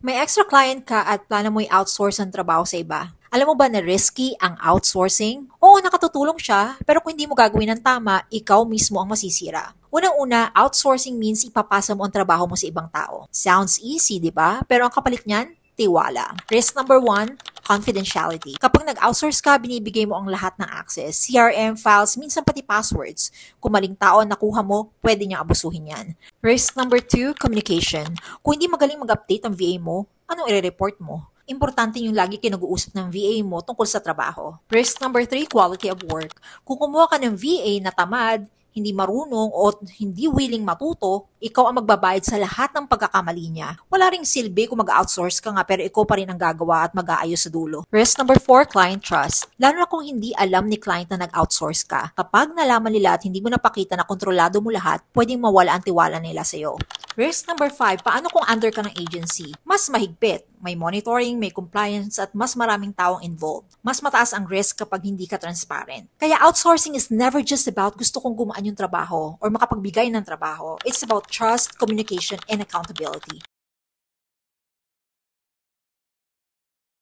May extra client ka at plano mo i-outsource ang trabaho sa iba. Alam mo ba na risky ang outsourcing? Oo, nakatutulong siya, pero kung hindi mo gagawin ng tama, ikaw mismo ang masisira. Unang-una, outsourcing means ipapasa mo ang trabaho mo sa ibang tao. Sounds easy, di ba? Pero ang kapalit niyan, tiwala. Risk number one, confidentiality. Kapag nag-outsource ka, binibigay mo ang lahat ng access. CRM files, minsan pati passwords. Kung maling tao ang nakuha mo, pwede niyang abusuhin yan. Risk number two, communication. Kung hindi magaling mag-update ang VA mo, anong i-report mo? Importante yung lagi kayo nag-uusap ng VA mo tungkol sa trabaho. Risk number three, quality of work. Kung kumuha ka ng VA na tamad, hindi marunong o hindi willing matuto, ikaw ang magbabayad sa lahat ng pagkakamali niya. Wala ring silbi kung mag-outsource ka nga pero ikaw pa rin ang gagawa at mag-aayos sa dulo. Risk number 4, client trust. Lalo na kung hindi alam ni client na nag-outsource ka. Kapag nalaman nila at hindi mo napakita na kontrolado mo lahat, pwedeng mawala ang tiwala nila sa'yo. Risk number 5, paano kung under ka ng agency? Mas mahigpit. May monitoring, may compliance, at mas maraming taong involved. Mas mataas ang risk kapag hindi ka transparent. Kaya outsourcing is never just about gusto kong gumaan yung trabaho or makapagbigay ng trabaho. It's about trust, communication, and accountability.